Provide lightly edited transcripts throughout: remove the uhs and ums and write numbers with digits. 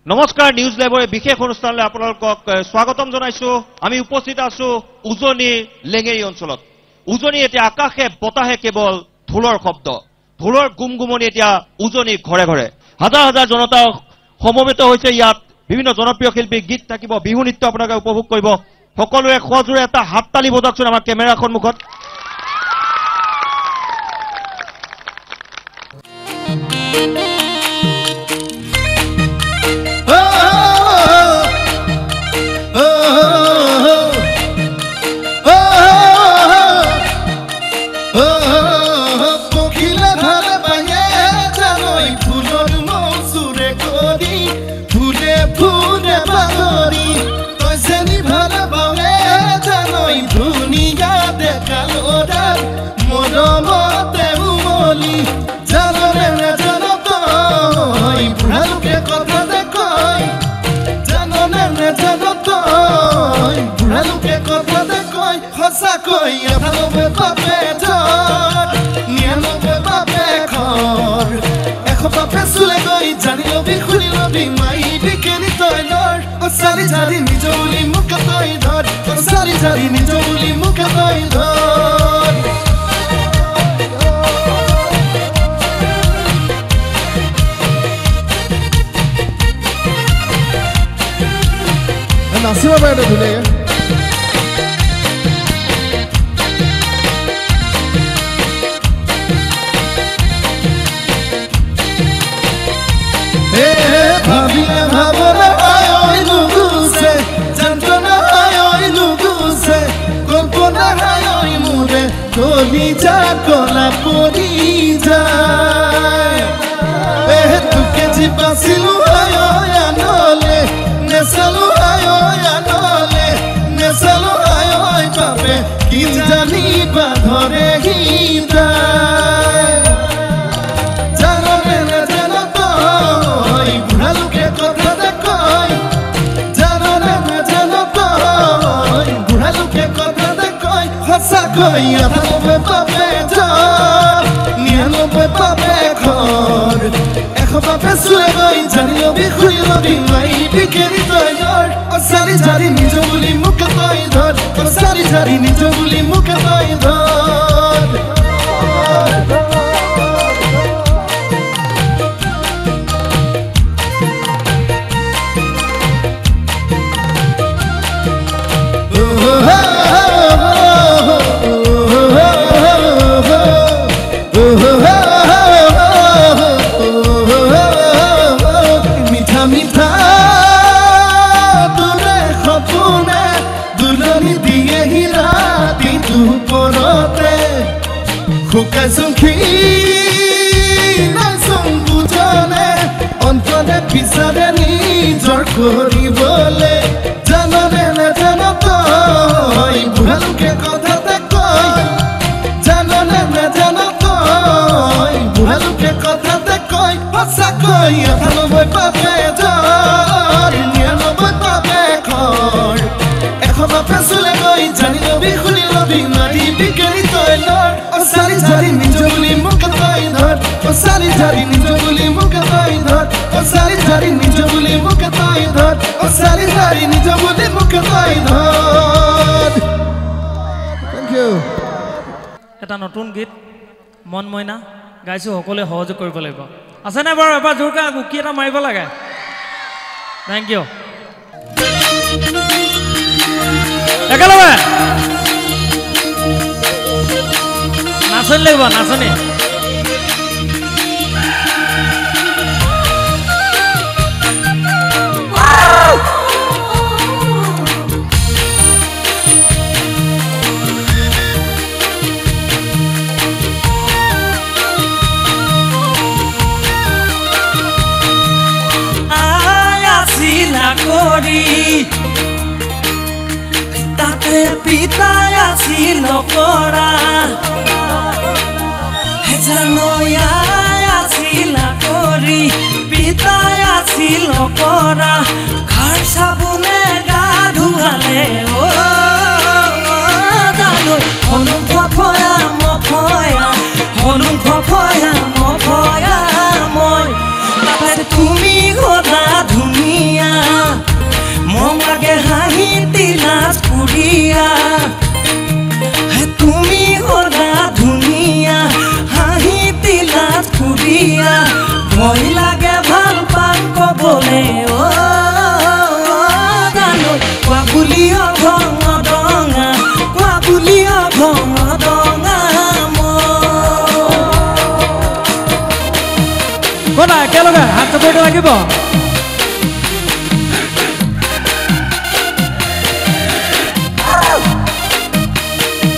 নমস্কাৰ নিউজ লাইভৰ বিশেষ অনুষ্ঠানলৈ আপোনালোকক স্বাগতম জনাইছো আমি উপস্থিত আছো উজনি লেঙেৰী অঞ্চলত উজনি এতিয়া আকাশে বতাহে কেৱল ঢোলৰ শব্দ ঢোলৰ গুমগুমনি এতিয়া উজনি ঘৰে ঘৰে হাজাৰ হাজাৰ জনতা সমবেত হৈছে ইয়াত বিভিন্ন জনপ্ৰিয় শিল্পী গীত থাকিব বিহু নৃত্য আপোনালোকে উপভোগ কৰিব সকলোৱে খজুৰে এটা হাততালি বজাওকচোন আমাৰ কেমেৰা সন্মুখত নাচিব পাৰে ধুনীয়াকে ভাবিলে ভাবনা হয় নুগুছে যন্ত্ৰণা হয় নুগুছে কল্পনা হয় মোৰে কলিজা কলা পৰি যায় তোকে যি বাচিলো হয় আনলে নেচালো হয় আনলে নেচালো হয় বাবে কি জানিবা ধৰে হৃদয় পিছাৰে নিজৰ কৰিবলে জাননে নাজানো তই বুঢ়ালোকে কথাতে কয় জাননে নাজানো তই বুঢ়ালোকে কথাতে কয় সঁচাকৈ ৯৮ পাবে জ্বৰ ৯৯ পাবে খৰ ১০০ পাবে চুলে গৈ জানি লবি শুনি লবি মাৰি বিকেৰি তই লৰ অচাৰি ঝাৰি নিজ বুলি মোক তই ধৰ অচাৰি ঝাৰি নিজ বুলি মোক তই ধৰ অচাৰি ঝাৰি নিজ বুলি মোক তই ধৰ অচাৰি ঝাৰি নিজ বুলি মোক তই ধৰ থেংক ইউ এটা নতুন গীত মন মইনা গাইছো সকলোৱে সহযোগ কৰিব লাগিব আছে নে বাৰু এবাৰ জোৰকৈ গুকি এটা মাৰিব লাগে থেংক ইউ একেলগে নাচনি লাগিব নাচনি তাতে পিতাই আছিল কৰা জানয়াই আছিল কৰি পিতাই আছিল কৰা ঘৰ চাবোনে গা ধুৱালে অনুভৱয়া মভয়া মই তাতে তুমি গদা ধুনীয়া ও জানো কোৱা বুলি অভং দঙা কোৱা বুলি অভং দঙা কোনা একেলগে হাত চাপৰিব লাগিব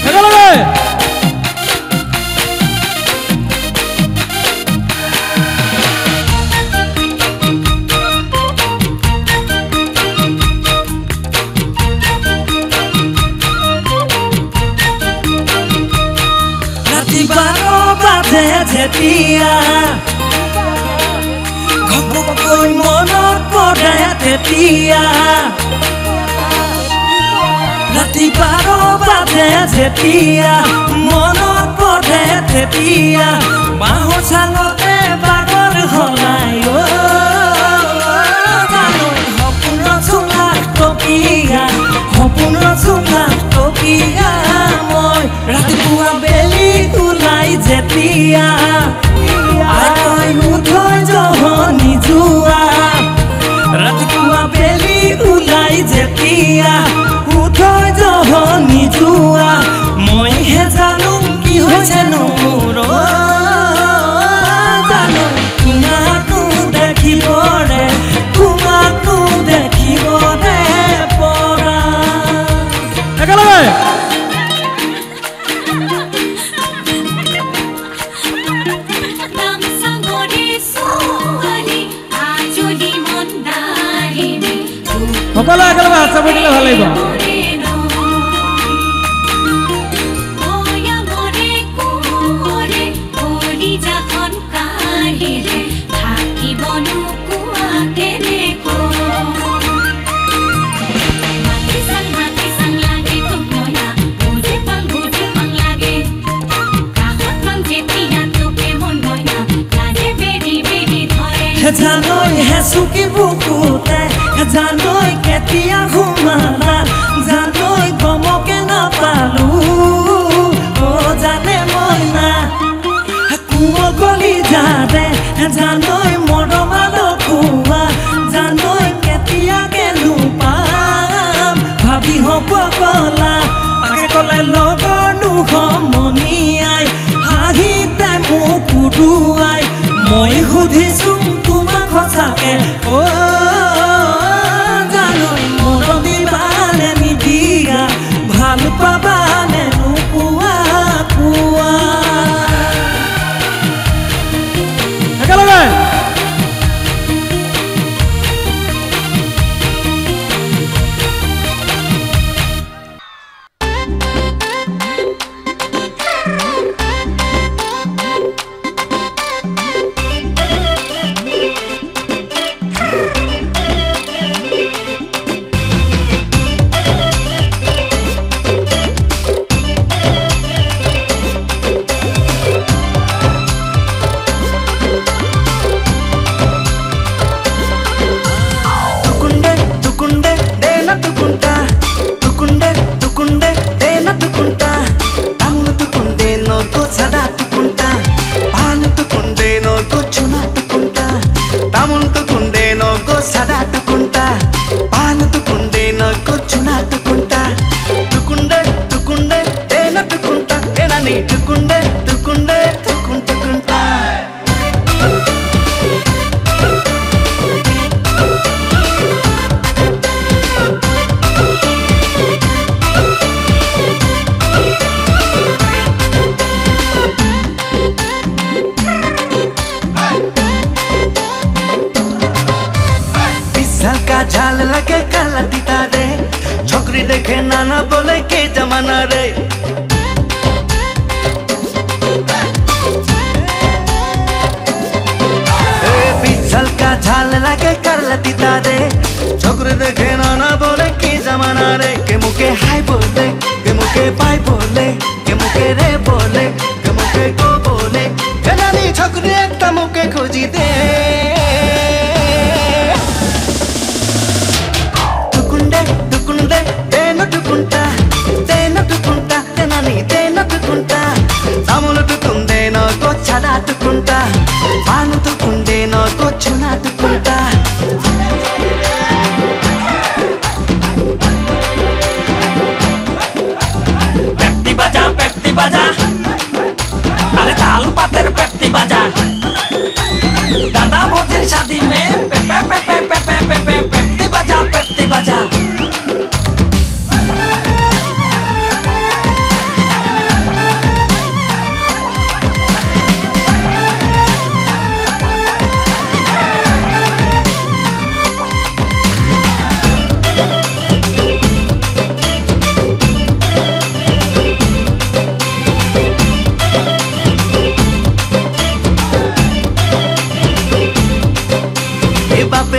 একেলগে ৰাতি 12 বাজে যেতিয়া ঘপককৈ মনত পৰে তেতিয়া ৰাতি 12 বাজে যেতিয়া মনত পৰে তেতিয়া বাঁহৰ চাঙতে বাগৰ হলাই জানো সপোন চোলা টকীয়া মই ৰাতিপুৱা বেলি ওলাই যেতিয়া আই উঠৈ জহনি যোৱা ৰাতিপুৱা বেলি ওলাই যেতিয়া উঠৈ জহনি যোৱা মইহে জানো কি হৈছেনো মোৰ জানো তোমাকো দেখিবৰে পৰা একেলগে সকলো একেলগে হাত চাপৰি দিলে ভাল লাগিব জানৈ হেচুকি বুকুতে জানৈ কেতিয়া ঘুমালা জানৈ গমকে নাপালো জানে মই না কোমল গলি যাৰে জানৈ মৰমাল খোৱা জানৈ কেতিয়া গেলো পাম ভাবি হ'ব কলা তাকে ক'লে লগৰ নুসমনিয়াই হাঁহিতে মোক উৰুৱাই মই সুধিছো তোমাক সঁচাকে জানৈ মৰম দিবানে নিদিয়া ভাল পাবানে নোপোৱা কোৱা একেলগে झाल लगे काला टीता रे छोकरी देखे नाना बोले के जमाना रे बिछल का झाल लगे काला टीता रे छोकरी देखे नाना बोले के जमाना रे के मुके हाय बोले के मुके बाय बोले के मुके रे बोले के मुके को बोले के नानी छोकरी एक मुके खोजी दे నాటుకుంటా పానుతుకుండే నాకు నాటుకుంటా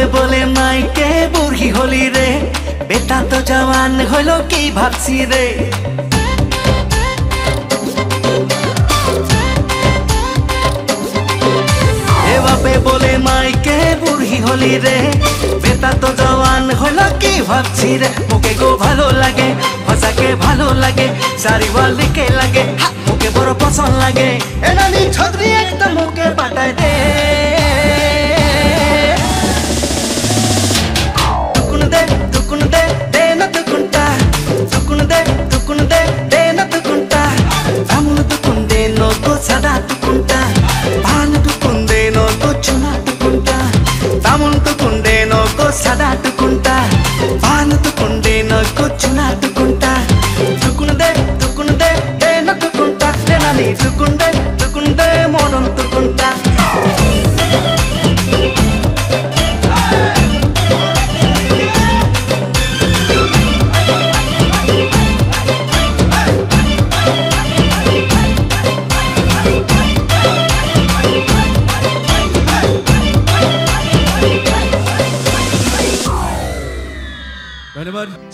এভাবে বলে মাইকে বুড়ি হলি রে বেটা তো জওয়ান হলো কি ভাবছি রে এভাবে বলে মাইকে বুড়ি হলি রে বেটা তো জওয়ান হলো কি ভাবছি রে মুখে গো ভালো লাগে ভাষাকে ভালো লাগে চারিওয়ালিকে লাগে মুখে বড় পছন্দ লাগে এনানি ছত্রি একটা মুখে পাঠায় দে তুকুন দে দে না তুকুনটা তুকুন দে দে না তুকুনটা আমুল তুকুন দে নো তো সাদা তুকুনটা ভান তুকুন দে নো তো চুনা তুকুনটা আমুল তুকুন দে নো তো সাদা তুকুনটা ভান তুকুন দে নো তো চুনা তুকুনটা তুকুন দে দে না তুকুনটা দে না নি তুকুন দে মনন তুকুনটা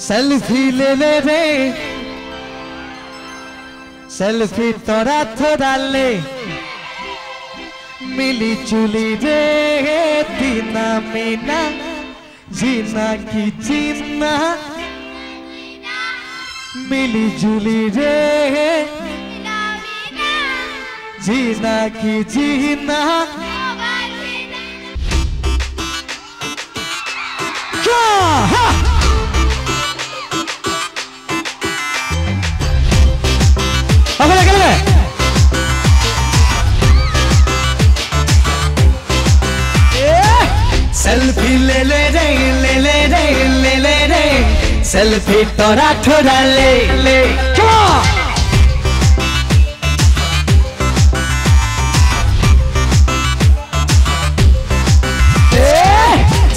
सेल्फी ले ले रे सेल्फी तोरा थोड़ा ले मिली चुली रे दीना मीना जीना की जीना मिली जुली रे जीना की जीना सेल्फी ले ले रे ले ले रे ले ले रे सेल्फी तोरा थोड़ा ले ले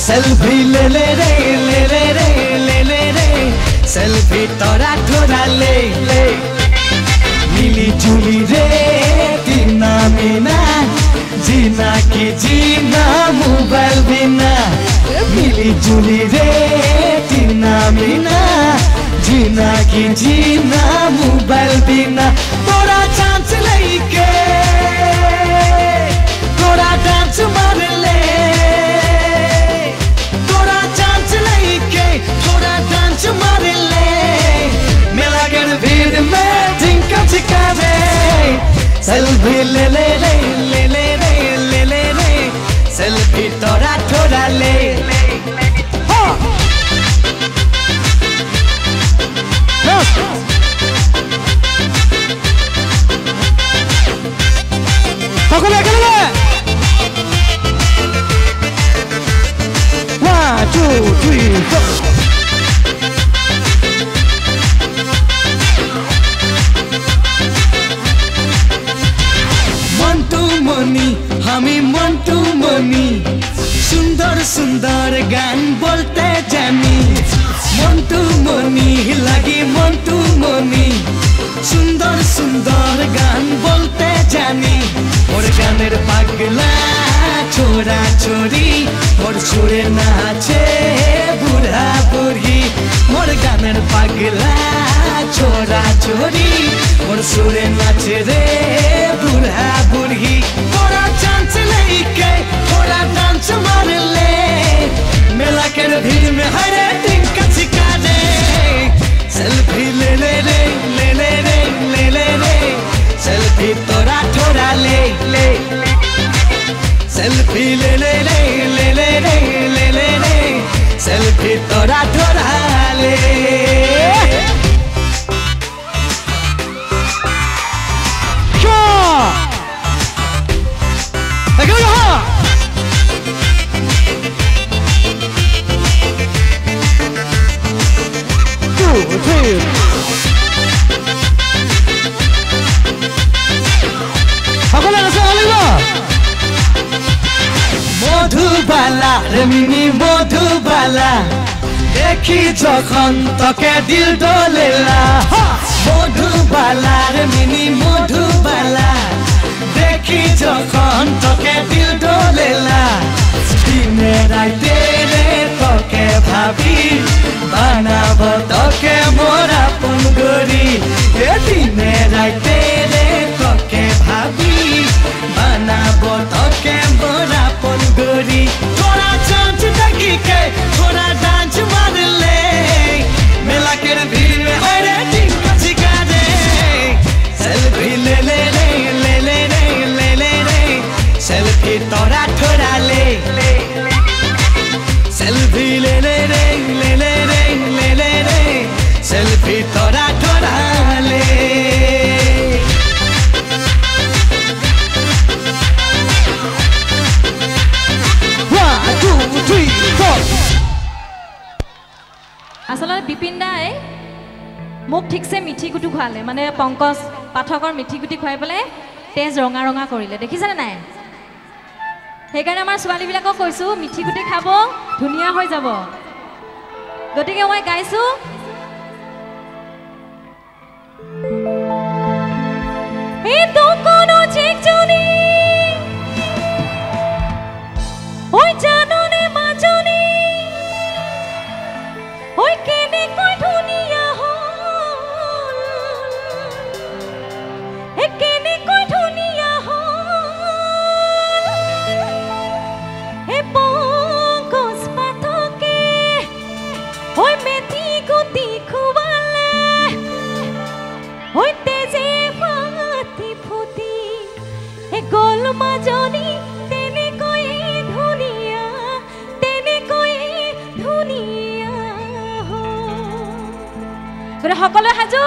सेल्फी ले ले रे ले ले रे ले ले रे सेल्फी तोरा थोड़ा ले ले मिली जुली रे दीना मीना जीना की जीना मोबाइल बिना मिली जुली रे दीना मीना जीना की जीना मोबाइल बिना तोरा चांस लेके तोरा डांस मार ले तोरा चांस लेके तोरा डांस मार ले मेला कर भीड़ में ठिंका ठिका रे सेल्फी ले ले रे ले ले रे ले ले रे सेल्फी तोरा थोड़ा ले ले One, two, three, four. हामी मन्टू मनी सुन्दर सुन्दर गान बोलते जानी मन्टू मनी लागि मन्टू मनी सुन्दर सुन्दर गान बोलते जानी मोर गानेर पागला छोरा छोरी मोर सुरे नाचे बुढ़ा बुढ़ी मोर गानेर पागला छोरा छोरी मोर सुरे नाचे रे बुढ़ा बुढ़ी थोड़ा चांस लेके थोड़ा डांस मार ले मेला के भीड़ में हरे दिन का सिखा दे सेल्फी ले ले रे ले ले रे ले ले रे सेल्फी तोरा थोड़ा ले ले सेल्फी ले ले रे ले ले रे ले ले रे सेल्फी तोरा थोड़ा ले মধুবালা রেমিনি মধুবালা দেখি যখন তোকে দিল ডলেলা মধুবালা রেমিনি মধুবালা দেখি যখন তোকে দিল ডলেলা দিনে রাইতে বতকে মোরা পঙ্গরি দিনে রাইতে রে তোকে ভাবি বানাবো তোকে মোরা পঙ্গরি তোরা চাঁদ ডাকিকে তোরা ডান্স মারলে মেলাকের ভিড় মে ওরে টিকা চিকা রে সেলফি ले ले रे ले ले रे ले ले रे सेल्फी तोरा थोड़ा ले सेल्फी ले ले रे ले ले रे ले ले रे सेल्फी तोरा थोड़ा ले 1 2 3 4 আসলে বিপিন দাই মোক ঠিকছে মিঠি গুটি খুৱালে মানে পংকজ পাঠকৰ মিঠি গুটি খুৱাই পেলাই তেজ ৰঙা ৰঙা কৰিলে দেখিছানে নাই সেইকাৰণে আমাৰ ছোৱালীবিলাকক কৈছো মিঠি গুটি খাব ধুনীয়া হৈ যাব গতিকে মই গাইছো এই দোকানো চিকজনি ওই জাননে মাজনি ওই কেনে কই ধুনীয়া হল এ কেনে কই ধুনীয়া হল এ পংকজ পাঠকে ওই মেথি গুটি খুৱালে ওই তেজে ফাটি ফুটি এ গল মাজনি তেনেকৈ ধুনীয়া গৰে সকলোৱে হাজু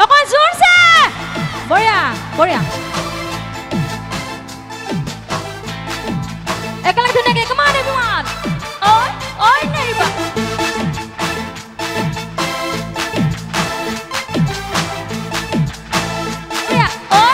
অকল জোৰছে বঢ়িয়া বঢ়িয়া একেলগে ধুনীয়াকে কমান এভৰিৱান ঐ ঐ নেৰিবা বঢ়িয়া ঐ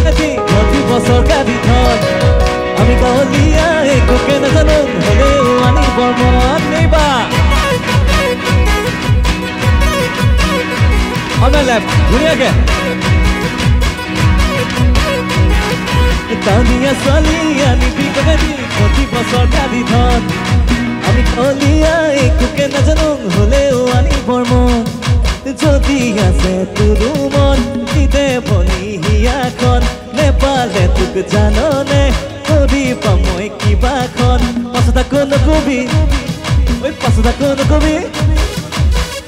কাটি ঘটি বছৰ কাটি ধন আমি গাঁৱলীয়া একোকে নাজানো হ'লেও আনিবৰ মন নিবা ধুনীয়াকে টাউনীয়া ছোৱালী আনিবি কাটি ঘটি বছৰ কাটি ধন আমি গাঁৱলীয়া একোকে নাজানো হ'লেও আনিবৰ মন যদি আছে তোৰো মন দিতে বনি হিয়াখন নেপালে তোক জাননে কৰিবা মই কিবাখন পাছত আকৌ নকবি ঐ পাছত আকৌ নকবি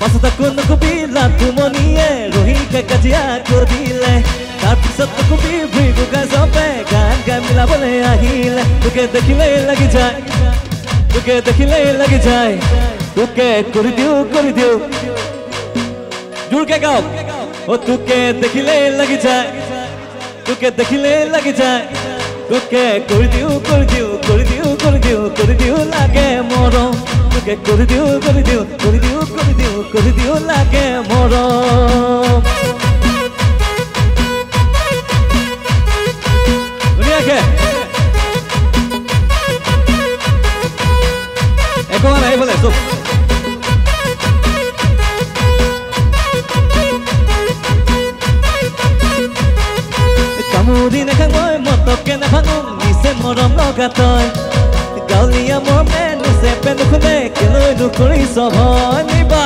পাছত আকৌ নকবি লাটুমনিয়ে ৰহিকা কাজিয়া কৰিলে তাৰপিছত নকবি ভুইগু গাই জপে গান গাই মিলাবলৈ আহিলে তোকে দেখিলেই লাগি যায় তোকে দেখিলেই লাগি যায় তোকে কৰি দিওঁ জোৰকে গাওক ও তোকে দেখিলেই লাগি যায় তোকে দেখিলেই লাগি যায় তোকে কৰি দিওঁ লাগে মৰম তোকে কৰি দিওঁ লাগে মৰম ধুনীয়াকে একমান আহিবলে চব কামুৰি নাখাং মই মতকে নাভাঙো নিচে মৰম লগা তই গাঁৱলীয়া মৰমে নিচে পেন খুনে কেলৈ নকৰিছ ভয় নিবা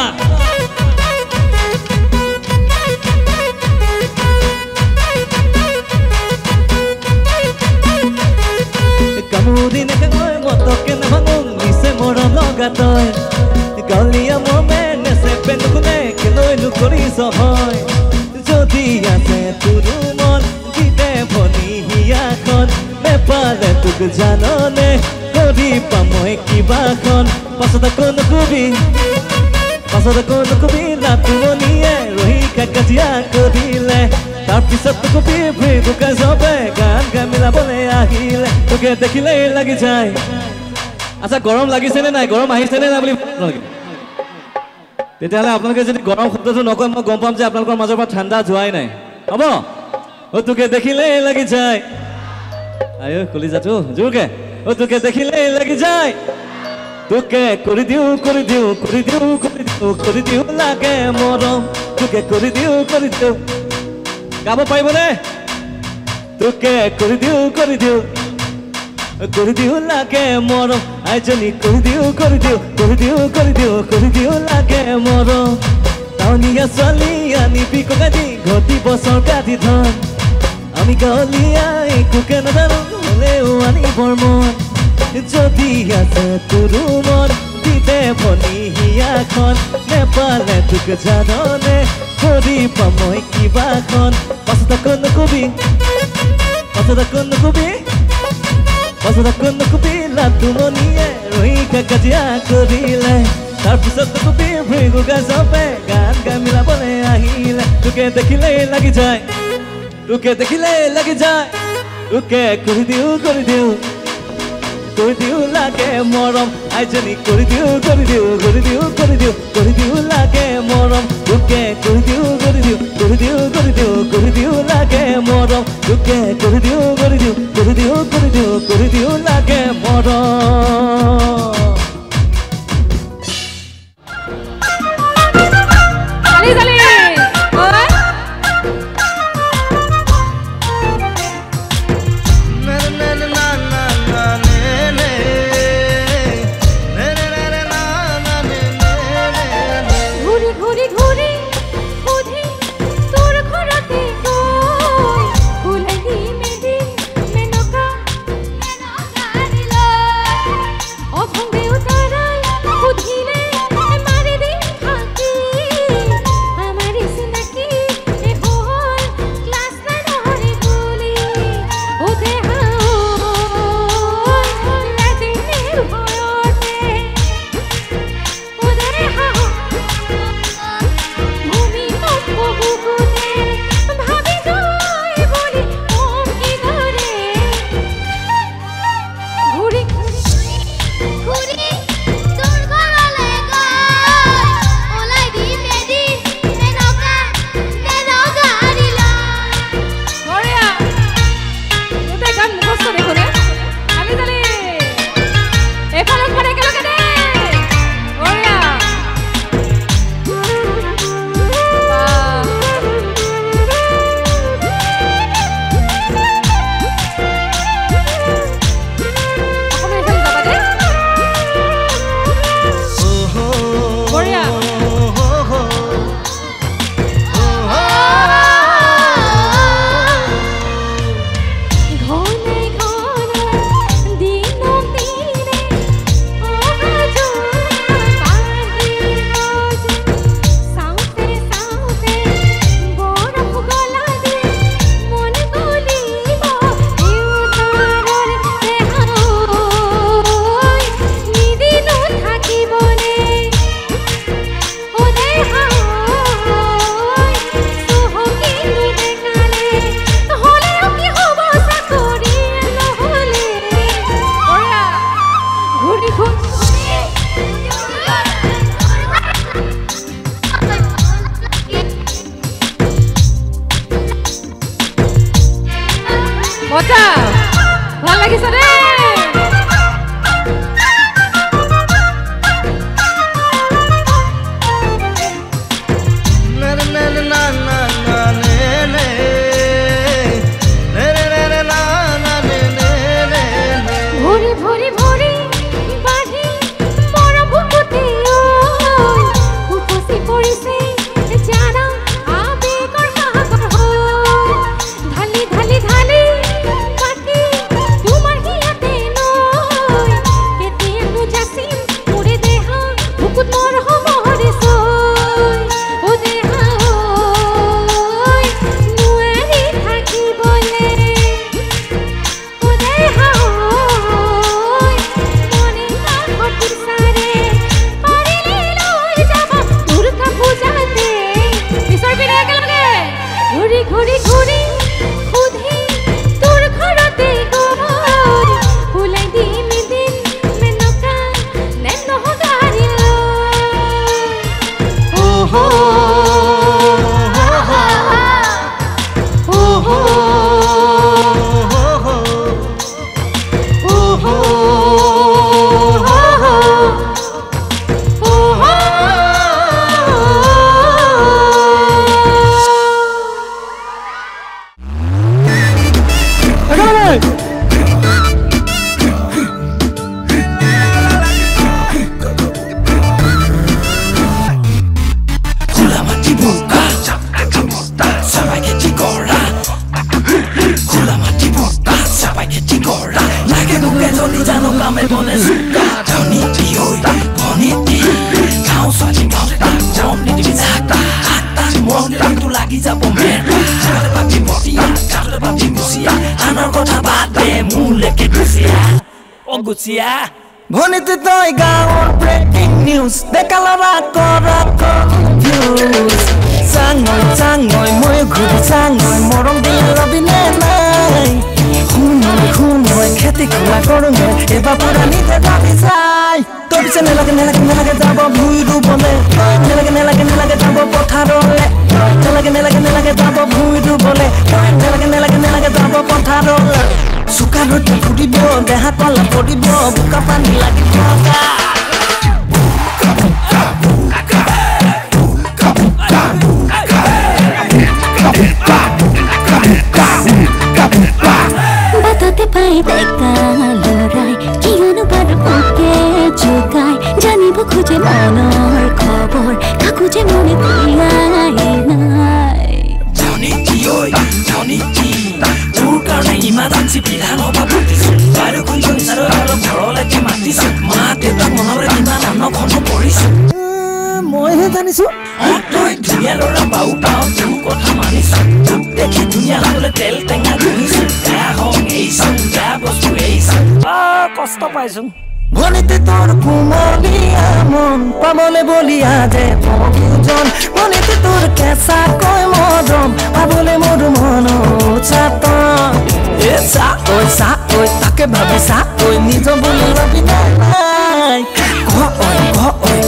কামুৰি নাখাং মই মতকে নাভাঙো নিচে মৰম লগা তই গাঁৱলীয়া মৰমে নিচে পেন খুনে কেলৈ নকৰিছ ভয় যদি আছে তোৰো মন ভনি হিয়াখন নেপালে তোক জাননে কৰিবা মই কিবাখন পাছত আকৌ নকবি লাটুমনিয়ে ৰহিকা কাজিয়া কৰিলে তাৰপিছত নকবি ভুইগু গাই জপে গান গাই মিলাবলৈ আহিলে তোকে দেখিলেই লাগি যায় আচ্ছা গৰম লাগিছেনে নাই গৰম আহিছেনে নাই বুলি তেতিয়াহ'লে আপোনালোকে যদি গৰম শব্দটো নকয় মই গম পাম যে আপোনালোকৰ মাজৰ পৰা ঠাণ্ডা যোৱাই নাই হ'ব ও তোকে দেখিলেই লাগি যায় আয়ো কলিজাটো জোৰকে ও তোকে দেখিলেই লাগি যায় তোকে কৰি দিওঁ লাগে মৰম তোকে কৰি দিওঁ গাব পাৰিবনে তোকে কৰি দিওঁ লাগে মৰম আইজনী কৰি দিওঁ লাগে মৰম টাউনীয়া ছোৱালী আনিবি ককাটি ঘটি বছৰ কাটি ধন আমি গাঁৱলীয়া একোকে নাজানো হ'লেও আনিবৰ মন যদি আছে তোৰো মন দিতে বনি হিয়াখন নেপালে তোক জাননে কৰিবা মই কিবাখন পাছত আকৌ নকবি লাটুমনিয়ে ৰহিকা কাজিয়া কৰিলে তাৰপিছত নকবি ভুইগু গাই জপে গান গাই মিলাবলৈ আহিলে তোকে দেখিলেই লাগি যায় তোকে কৰি দিওঁ লাগে মৰম আইজনী কৰি দিওঁ লাগে মৰম তোকে কৰি দিওঁ লাগে মৰম তোকে কৰি দিওঁ লাগে মৰম মজা ভাল লাগিছে ৰে ভনিতে তই গাঁৱৰ ব্ৰেকিং নিউজ দেখালৰা কৰা কনফিউজ চাঙৈ চাঙৈ মই ঘূৰি চাঙৈ মৰম দিলে ৰবিনে নাই শুন মই খেতি খোলা কৰোঁ এবাৰ পুৰা নিজে যাবি চাই তোৰ পিছে নেলাগে নেলাগে নেলাগে যাব ভুই ৰুবলে নেলাগে নেলাগে নেলাগে যাব পথাৰলে নেলাগে নেলাগে নেলাগে যাব ভুই ৰুবলে নেলাগে নেলাগে নেলাগে যাব পথাৰলে চুকানতে ফুটিব দেহা কলা পৰিব বোকা পানী লাগিব বাতাতে পাই দেখা লৰাই কিয়নো বাৰু ওকে জোগাই জানিব খোজে মনৰ খবৰ কাকো যে মনে দিয়াই নাই তোৰ কাৰণে ইমান আঞ্চি বিধান সভা পাতিছো বাৰু কোনটো বিচাৰো অলপ ঘৰলৈকে মাতিছো মা দেউতাক মনৰে ইমান আনখন পৰিছো মইহে জানিছো তই ধুনীয়া ল'ৰা বাউ পাওঁ তোৰ কথা মানিছো তোক দেখি ধুনীয়া হ'লে তেল টেঙা ঘঁহিছো বেয়া হওঁ এইছো বেয়া বস্তু এইছো কষ্ট পাইছো ভনিতে তোৰ কোমলীয়া মন পাবলৈ বলিয়া যে প্ৰয়োজন ভনিতে তোৰ কেঁচা কৈ মৰম পাবলৈ মোৰ মন চাতন চা ঐ তাকে ভাবি চা ঐ নিজ বুলি ভাবি নাই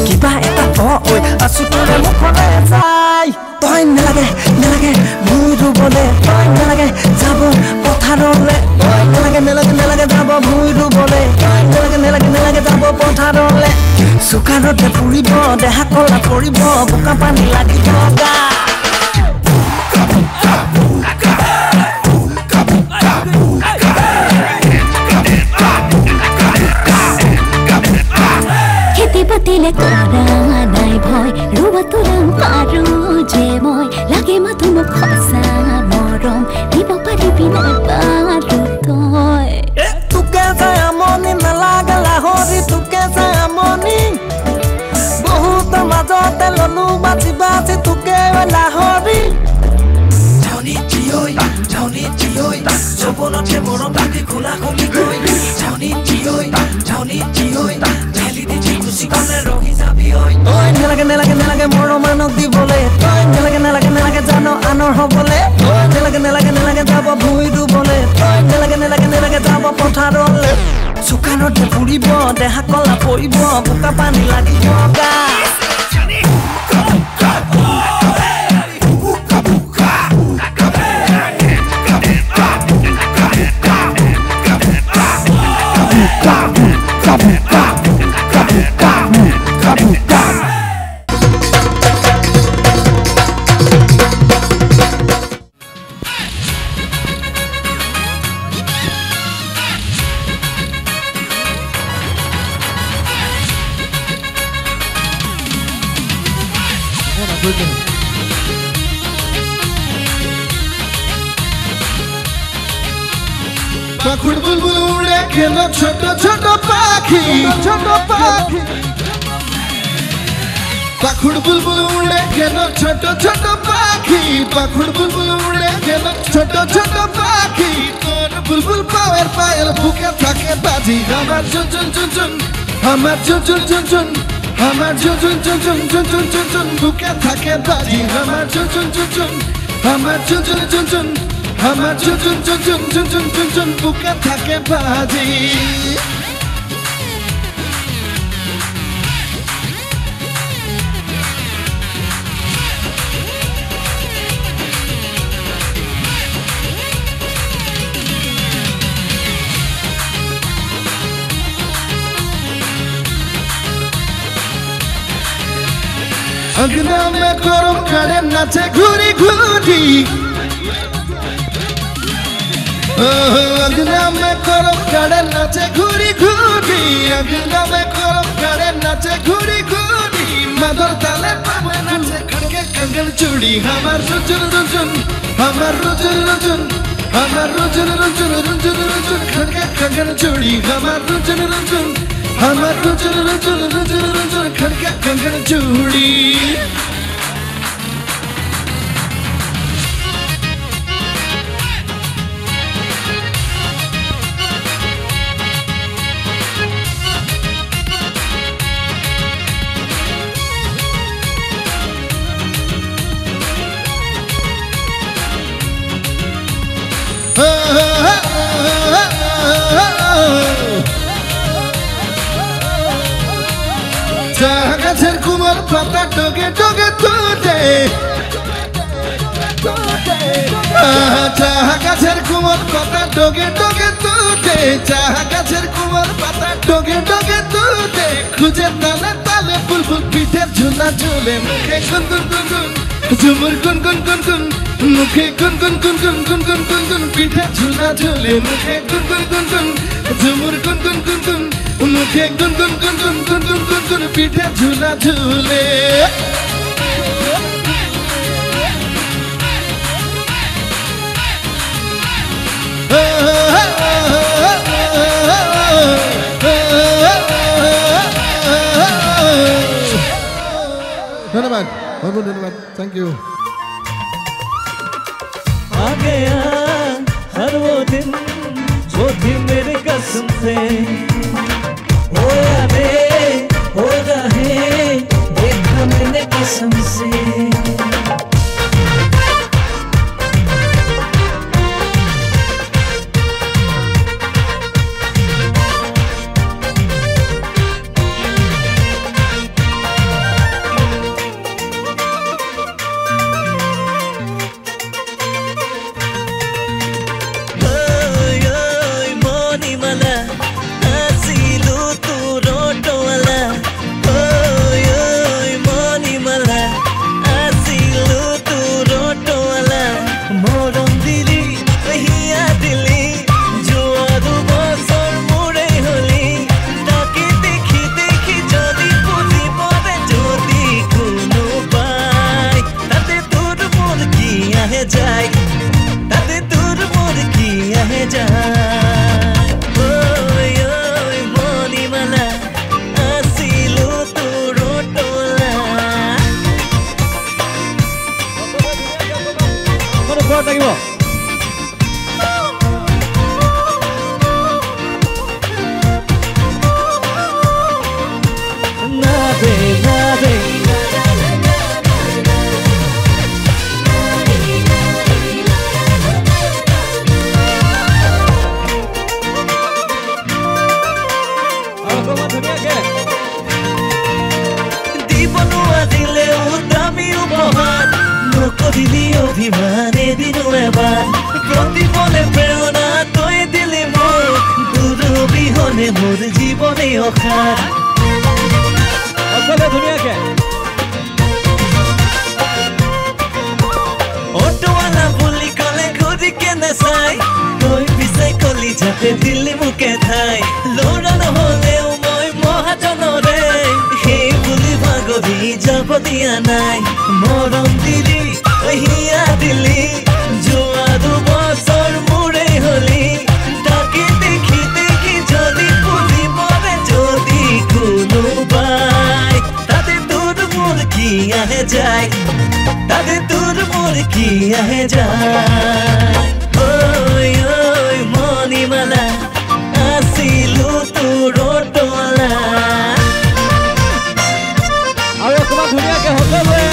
কিবা এটা আছো তোৰে মুখলে চাই তই নেলাগে নেলাগে ভুই ৰুবলে তই নেলাগে যাব পথাৰলে নেলাগে নেলাগে নেলাগে যাব ভুই ৰুবলে নেলাগে নেলাগে নেলাগে যাব পথাৰলে চুকানতে ফুৰিব দেহা কলা পৰিব বোকা পানী লাগিব গা পাতিলে কৰা নাই ভয় ৰুবা তোৰাম পাৰো যে মই লাগে মাথো মোক সঁচা মৰম দিব পাৰিবি নাই বাৰু তই তোকে চাই আমনি নালাগে লাহৰি তোকে চাই আমনি বহুত মাজতে ললো বাচি বাচি তোকে লাহৰি ঝাউনি জিঐ যৌৱনতে মৰম দি খোলা খুলি গৈ ঝাউনি জিঐ নেলাগে নেলাগে নেলাগে মৰম মানক দিবলে নেলাগে নেলাগে নেলাগে জানো আনৰ হবলে নেলাগে নেলাগে নেলাগে যাব ভুই ৰুবলে নেলাগে নেলাগে নেলাগে যাব পথাৰলে চুকানতে ফুৰিব দেহা কলা পৰিব বোকা পানী লাগিব গা পাখুড় বুলবুল উড়ে গেল ছোট ছোট পাখি ছোট পাখি পাখুড় বুলবুল উড়ে গেল ছোট ছোট পাখি পাখুড় বুলবুল উড়ে গেল ছোট ছোট পাখি তোর বুলবুল পায়ের পায়ের বুকে থাকে বাজি আমার চুন চুন চুন চুন আমার চুন চুন চুন চুন আমার চুন চুন চুন চুন চুন চুন চুন চুন বুকে থাকে বাজি আমার চুন চুন চুন চুন আমার চুন চুন চুন চুন আমার চুন চুন চুন চুন চুন চুন চুন চুন বুকে থাকে বাজি अगना में गरम करे नाचे घूरी घूरी अगना में गरम करे नाचे घूरी घूरी अगना में गरम करे नाचे घूरी घूरी मदर ताले पावे नाचे खड़के कंगन चूड़ी हमार रुजुन रुजुन हमार रुजुन रुजुन हमार रुजुन रुजुन रुजुन रुजुन खड़के कंगन चूड़ी हमार रुजुन रुजुन हमार रुजुन रुजुन रुजुन रुजुन खड़के कंगन चूड़ी গাছের কুমার পাতা ডগে ডগে তুলে চাহা গাছের কুমার পাতা ডগে ডগে তুলে চাহা গাছের কুমার পাতা ডগে ডগে তুলে খুঁজে তালে তালে বুলবুল পিঠের ঝুলা ঝুলে মুখে গুন গুন গুন গুন ঝুমুর গুন গুন গুন গুন মুখে গুন গুন গুন গুন গুন গুন গুন গুন পিঠের ঝুলা ঝুলে মুখে গুন গুন গুন গুন ঝুমুর গুন গুন গুন গুন मुखे गुन गुन गुन गुन गुन गुन गुन गुन पीठे झूला झूले धन्यवाद बहुत बहुत धन्यवाद थैंक यू आ गया हर वो दिन जो थी मेरे कसम से हो रहे देखा मैंने कसम से অভিমানে দিন এবার প্রতিফলে প্রেরণা তই দিলি মোর দূর বিহনে মোর জীবনে অখার অকলে ধুনীয়াকে অটোৱালা বুলি কলে ঘূৰি কেনে চাই তই পিছে কলি যাতে দিল্লী মুকে ঠাই ল'ৰা নহলেও মই মহাজনৰে সেই বুলি ভাগৰি যাব যাব দিয়া নাই মৰম দিলি হিয়া দিলি যোৱা দুবছৰ মোৰে হলি তাকে দেখি দেখি যদি পুজি মৰে যদি কোনোবাই তাতে তোৰ মোৰ কি আহে যায় তাতে তোৰ মোৰ কি আহে যায় ঐ ঐ মণিমালা আছিলো তোৰ তলা আৰু অকণমান ধুনীয়াকে সকলোৱে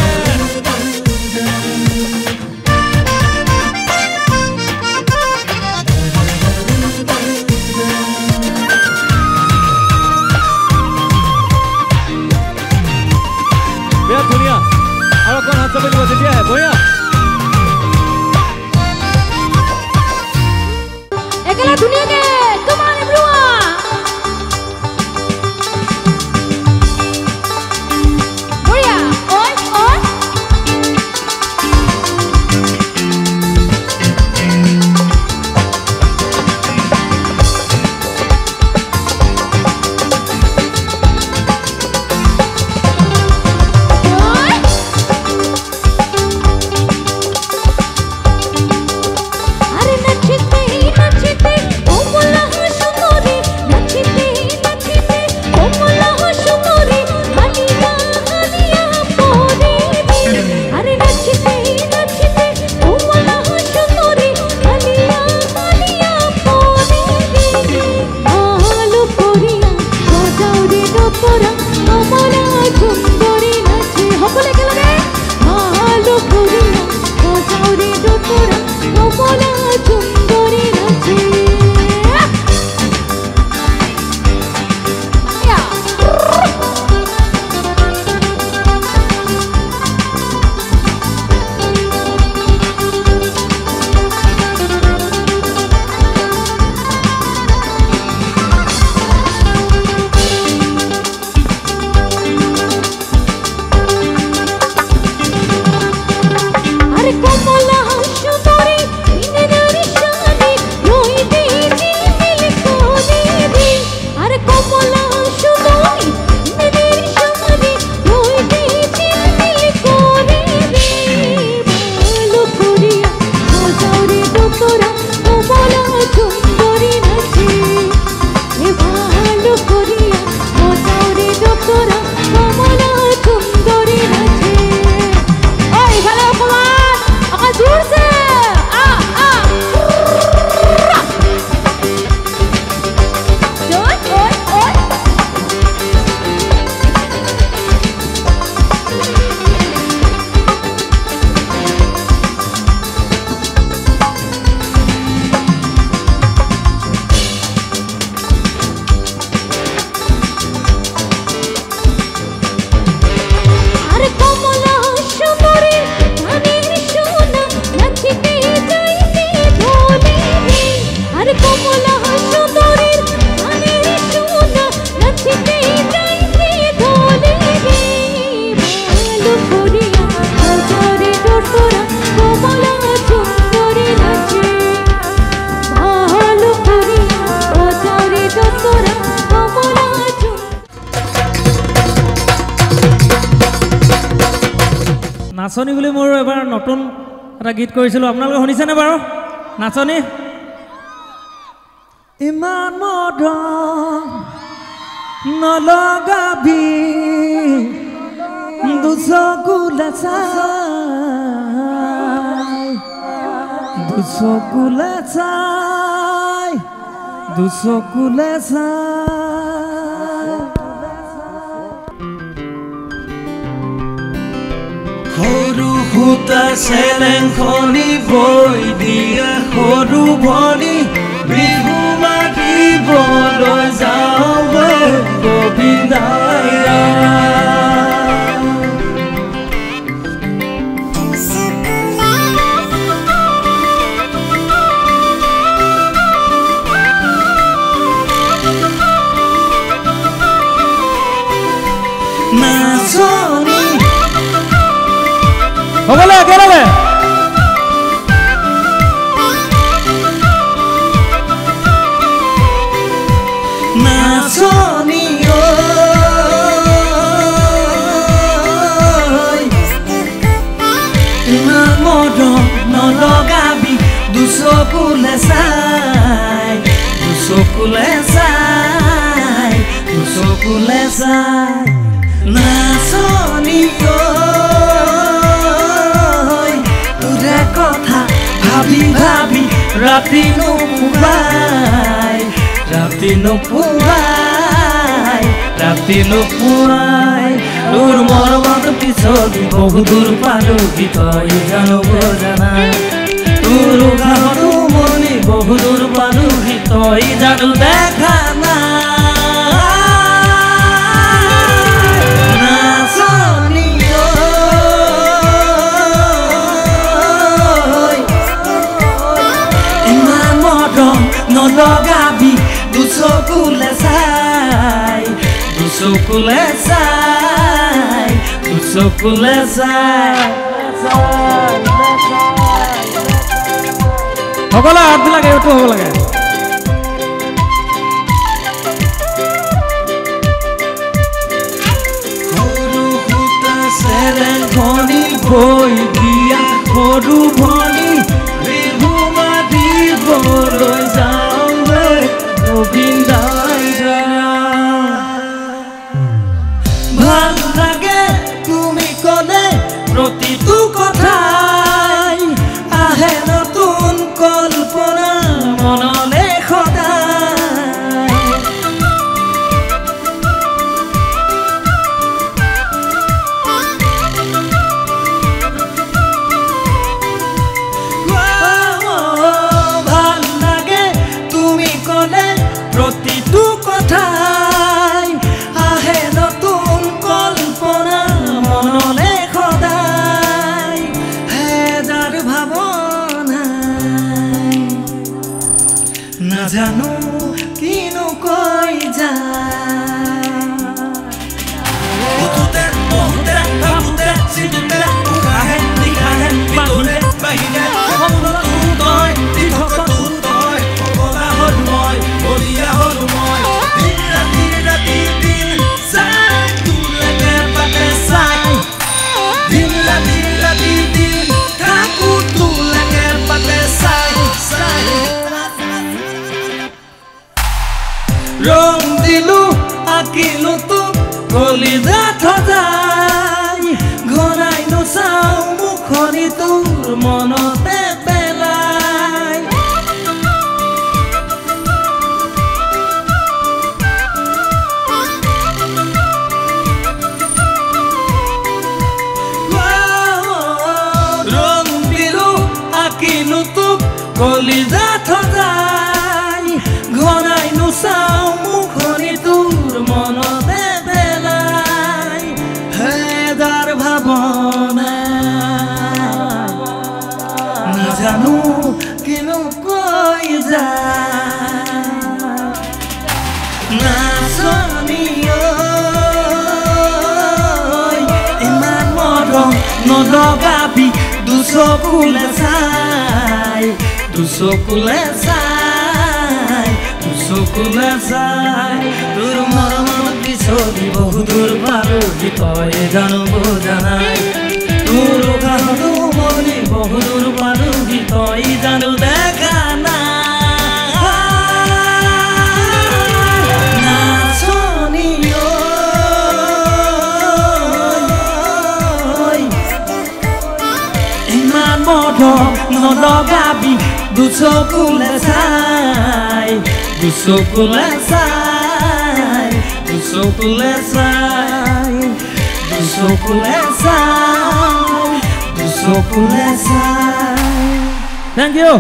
বিৰাট ধুনীয়া আৰু অকণ হাত চাপি দিব তেতিয়াহে বঢ়িয়া একেলগে ধুনীয়াকে come on everyone বঢ়িয়া ঐ ঐ নাচনী বুলি মোৰ এবাৰ নতুন এটা গীত কৰিছিলোঁ আপোনালোকে শুনিছেনে বাৰু নাচনী ইমান মৰম নলগাবি দুচকুলে চাই সৰু সূতা চেলেংখনি বৈ দিয়া সৰু ভনী বিহু মাতিবলৈ যাওঁ গোবিন্দায়া নাচনী সকলোৱে একেলগে নাচনী চাই দুচকুলে চাই দুচকুলে চাই নাচনি তোৰে কথা ভাবি ভাবি ৰাতি নুপুৱাই ৰাতি নুপুৱাই ৰাতি নুপুৱাই তোৰ মৰমত পিছলি বহুদূৰ পালোহি তই জানো জানা তোৰ গাহৰু মনি বহুদূৰ পালোহি তই জানো দেখা নাচনি ইমান মৰম নলগাবি দুচকুলে চাই দুচকুলে চাই দুচকুলে চাই সকলো হাতবিলাক এইটো হ'ব লাগে সৰু সূতা চেৰেং ভনী বৈ দিয়া সৰু ভনী বিহু মাতিবলৈ যাওঁগৈ গোবিন্দাই ভাল লাগে তুমি ক'লে প্ৰতিটো কথাই আহে নতুন কল্পনা মনলে সদায় ভাল লাগে তুমি ক'লে প্ৰতিটো কথাই আহে নতুন কল্পনা মনলে সদায় হেজাৰ ভাৱনাই নাজানো কিনো কৈ বহুতে বহুতে ভাবোতে চিন্তে উশাহে নিশাহে ভিতৰে বাহিৰে তই তই সকলা হ'ল মই বলিয়া হ'ল মই দিন ৰাতি ৰাতি দিন চাই তোলৈকে পাতে চাই দিন ৰাতি ৰাতি দিন থাকো তোলৈকে পাতে চাই চাই ৰং দিলো আঁকিলো তোক কলিজাত সজাই ঘনাই নচাওঁ মুখনি তোৰ মনতে পেলাই ৰং দিলো আঁকিলো তোক কলিজাত সজাই ঘনাই নচাওঁ মুখনি তোৰ মনতে পেলাই হেজাৰ ভাৱনা নাজানো কিনো কৈ নাচনি ইমান মৰম নলগাবি দুচকুলে চাই দুচকুলে চাই দুচকুলে চাই তোৰ মৰমত পিছলি বহুদূৰ পালোহি তই জানো জানাই তোৰ গাহৰু মনি বহুদূৰ পালোহি তই জানো দেখা নাচনি ইমান মৰম নলগাবি দুচকুলে চাই দুচকুলে চাই দুচকুলে চাই দুচকুলে চাই দুচকুলে চাই থেংক ইউ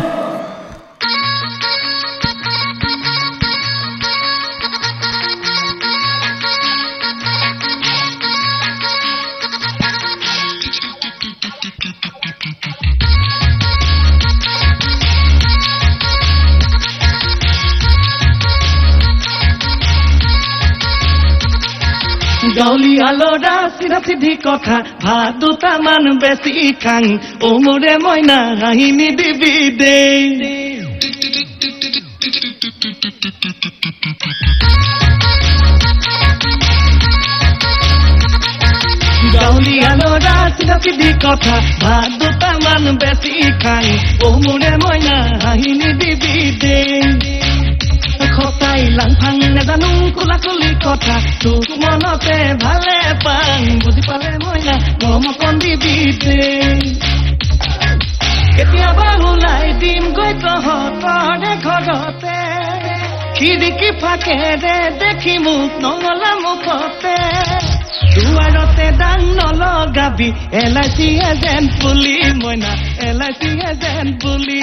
গাঁৱলীয়া ল'ৰা চিধা চিধি কথা ভাত দুটামান বেছি খাং অ মোৰে মইনা হাঁহি নিদিবি দেই গাঁৱলীয়া ল'ৰা চিধা চিধি কথা ভাত দুটামান ইমান বেছি খাই ও মোৰে মইনা হাঁহিনি দিবি দে খটাই লাংফাং নেজানো কোলা কলি কথা তোক মনতে ভালে পাং বুজি পালে মইনা মৰম অকণ দিবি দে কেতিয়াবা ওলাই দিম গৈ তহঁতৰে ঘৰতে খিৰিকী ফাকেৰে দেখি মোক নঙলা মুখতে দুৱাৰতে দাং নলগাবি LIC এজেণ্ট বুলি মইনা LIC এজেণ্ট বুলি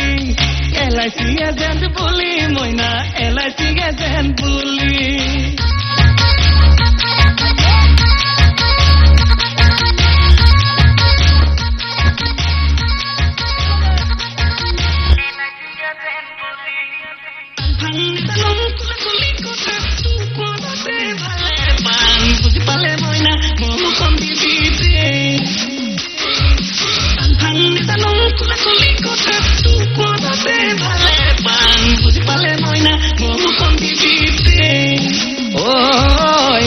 LIC এজেণ্ট বুলি মইনা LIC এজেণ্ট বুলি বুজি পালে মইনা মৰম দিবি দে কলি কথা তোক মনতে ভালে পাং বুজি পালে মইনা মৰম দিবি দে ঐ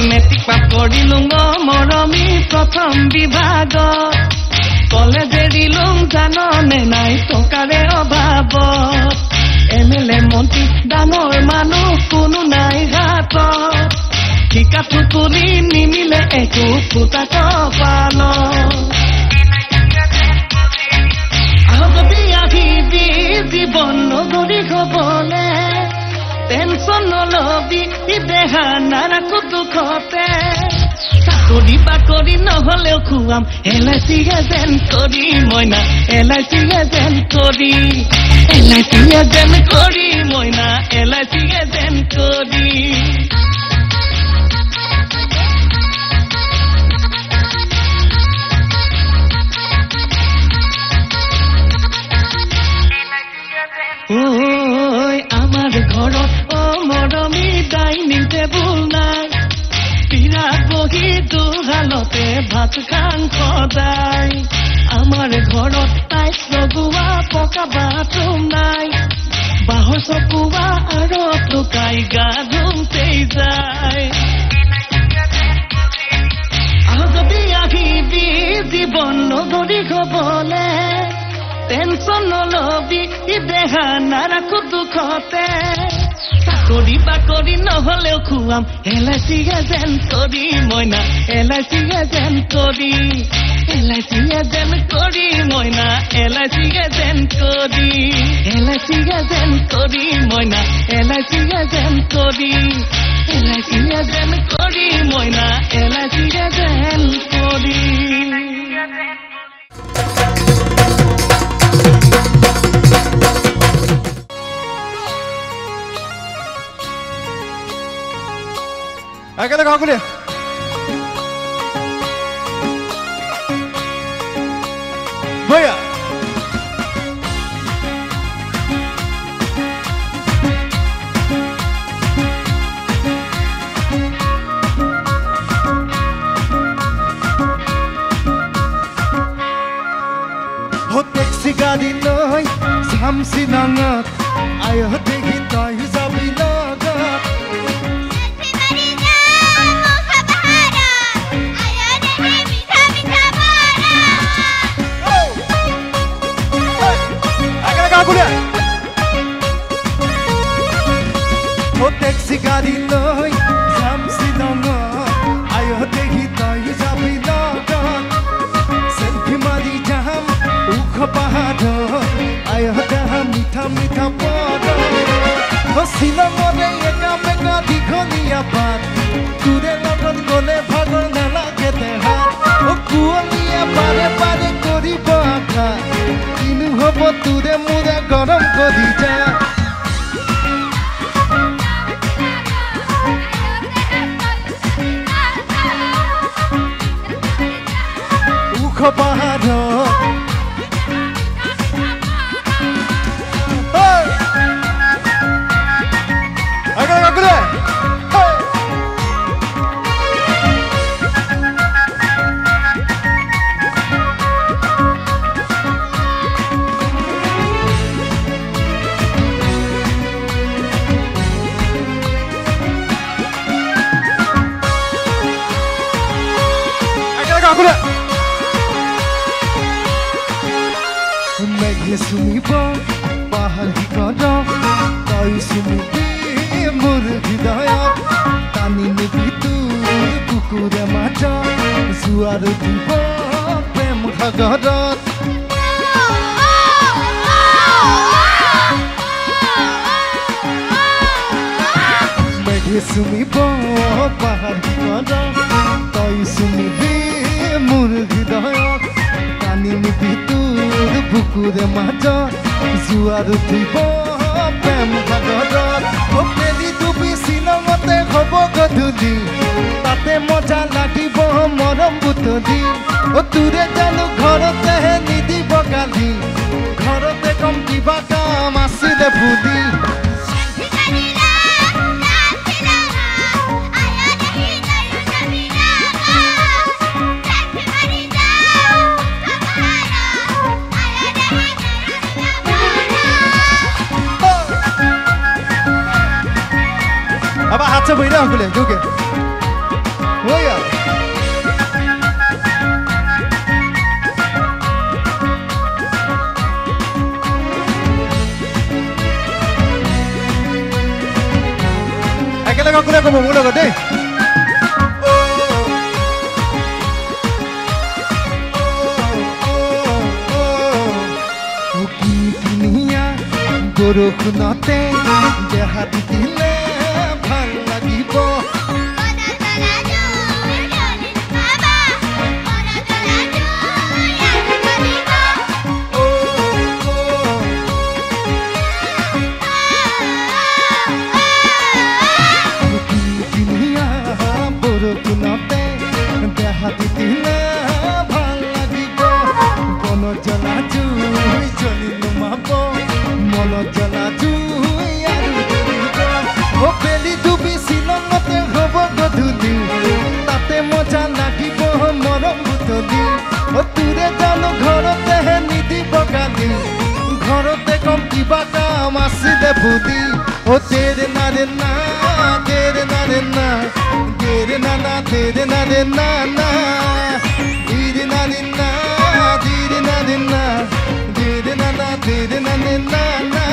মেট্ৰিক পাছ কৰিলোঁ মৰমী প্ৰথম বিভাগত কলেজ এৰিলোঁ জাননে নাই টকাৰে অভাৱত MLA মন্ত্ৰী ডাঙৰ মানুহ কোনো নাই হাতত ঠিকা থুকুলি নিমিলে একো ফুটা কপাল যদি আহিবি জীৱন নগৰী হবলে টেনচন নলবি দেহা নাৰাখো দুখতে চাকৰি বাকৰি নহলেও খুৱাম LIC এজেণ্ট কৰি মইনা LIC এজেণ্ট কৰি LIC এজেণ্ট কৰি মইনা LIC এজেণ্ট কৰি আমাৰ ঘৰত মৰমী ডাইনিং টেবুল নাই বিৰাট বহি দুহালতে ভাত খাং সদায় আমাৰ ঘৰত টাইচ লগোৱা পকা বাথৰুম নাই বাঁহৰ চকুৱা আৰু লুকাই গা ধুমতেই যায় যদি আহিবি জীৱন নগৰী হবলে টেনচন নলবি দেহা নাৰাখো দুখতে চাকৰি বাকৰি নহলেও খুৱাম LIC এজেণ্ট কৰি মইনা LIC এজেণ্ট কৰি LIC এজেণ্ট কৰি মইনা LIC এজেণ্ট কৰি LIC এজেণ্ট কৰি মইনা LIC এজেণ্ট কৰি LIC এজেণ্ট কৰি মইনা LIC এজেণ্ট কৰি একেলগে সকলোৱে ভয়া টেক্সি গাড়ী লৈ ঝামচি নঙত আয় দেখি তই যাবি লগত টেক্সি গাড়ী লৈ ঝামচি নঙত আয় দেখি তই যাবি লগত সেলফি মাৰি যাম ওখ পাহাৰত আয় যাম মিঠা মিঠা পদ শ্বিলঙৰে একা মেকা দীঘলীয়া বাট তোৰে লগত গ'লে ভাগৰ নালাগে দেহাত কুঁৱলীয়ে পাৰে পাৰে কৰিব আঘাত কিনো হ'ব তোৰে মোৰে গৰম কৰি যা ওখ পাহাৰত মেঘে চুমিব পাহাৰ শিখৰত তই চুমিবি মোৰ হৃদয়ত টানি নিবি তোৰ বুকুৰে মাজত জোৱাৰ দিব প্ৰেম সাগৰত মেঘে চুমিব পাহাৰ শিখৰত তই চুমিবি মোৰ হৃদয়ত টানি নিবি তোৰ বুকুৰে মাজত জোৱাৰ দিব প্ৰেম সাগৰত মেলি ডুবি শ্বিলঙতে হ'ব গধূলি তাতে মজা লাগিব মৰম বুটলি তোৰে জানো ঘৰতেহে নিদিব গালি ঘৰতে কম কিবা কাম আছিলে বুলি अब हाथ से बढ़िया होगले क्योंकि हो यार अकेले होगले को मुंगलो गटे की दुनिया बरखुनते देहा दिले তোৰে জানো ঘৰতেহে নিদিব গালি ঘৰতে কম কিবা কাম আছিলে বুলি তেৰে নাৰে না তেৰে নাৰে না তেৰে নানা তেৰে নাৰে না না ধীৰে নাৰে না ধীৰে নাৰে না ধীৰে নানা ধীৰে নাৰে না না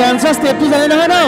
डांसर स्टेप तो जाने ना ना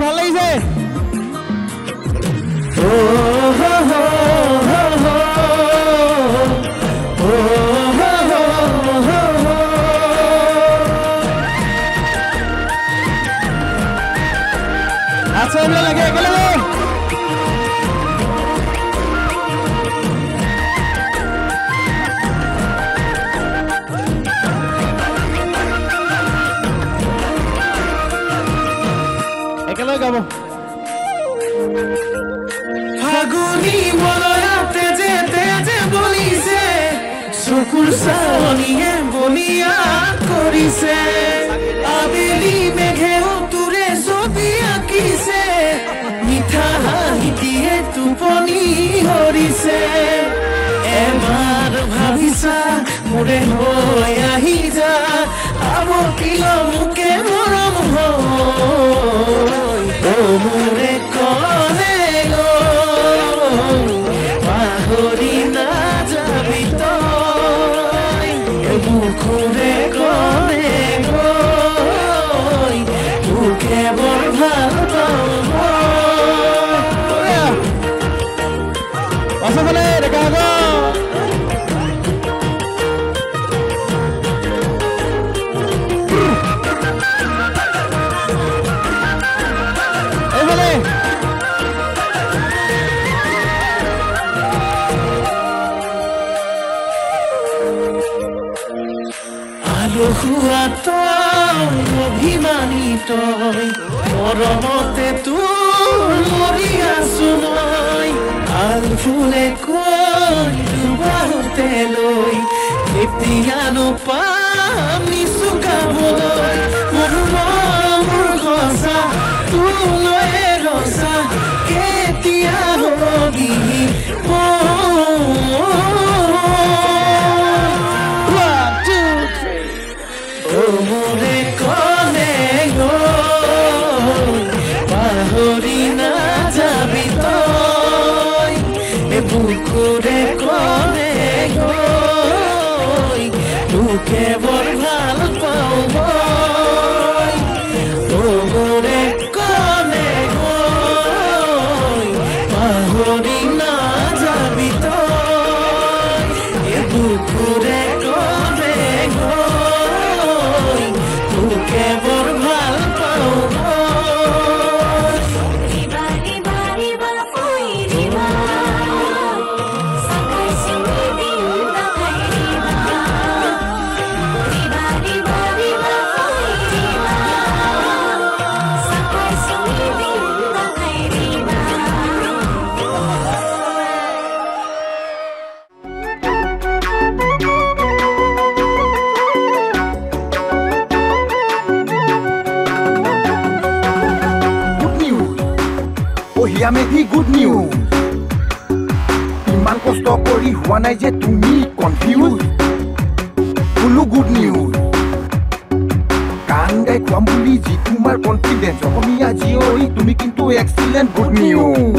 ভাল লাগিছে চকুৰ চাৱনিয়ে বলিয়া কৰিছে আবেলি মেঘেও তোৰে ছবি আঁকিছে মিঠা হাঁহি দিয়ে টোপনি হৰিছে এবাৰ ভাবিছা মোৰে হৈ আহি যা আৱকিল মোকে মৰম হৈ মোৰে কলে পাহৰি নাযাবি তই মুখৰে কলে গৈ তোকে বৰ ভাল পাওঁ পাছফালে ডেকা এইফালে আলসুৱা তই অভিমানী তই মৰমতে তোৰ মৰি আছো মই আল ফুলে কৈ ডুবাওঁতে লৈ কেতিয়ানো পাম নিচু গাবলৈ মোৰ মৰমৰ সঁচা তোলৈ ৰচা কেতিয়া হবি মোৰে কলে পাহৰি নাযাবি তই বুকুৰে কলে তোকে বৰ ভাল পাওঁ মোৰে কলে পাহৰি নাযাবি তই বুকুৰে কলে তোকে বৰ ভাল পাওঁ মেধি গুড নিউজ ইমান কষ্ট কৰি হোৱা নাই যে তুমি কনফিউজ ফুলো গুড নিউজ গান গাই খুৱাম বুলি যি তোমাৰ কনফিডেন্স অসমীয়া জীয়ৰী তুমি কিন্তু এক্সিলেণ্ট গুড নিউজ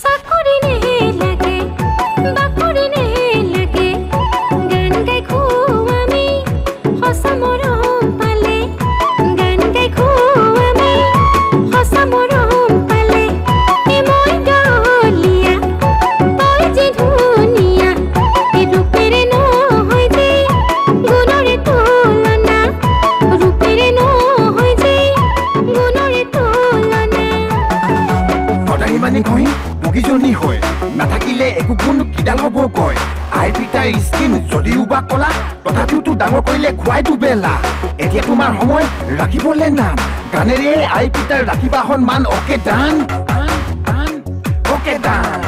চাকৰি নেহে লাগে বাকৰি নেহে লাগে গান গাই খুৱামি সঁচা মৰম পালে গান গাই খুৱামি সঁচা মৰম বগীজনী হয় নাথাকিলে একো গুণ কিডাল হ'ব কয় আই পিতাৰ স্কিন যদিও বা কলা তথাপিওতো ডাঙৰ কৰিলে খুৱাই দুবেলা এতিয়া তোমাৰ সময় ৰাখিবলৈ নাম গানেৰে আই পিতাৰ ৰাখিবা সন্মান অকে দান অকে দান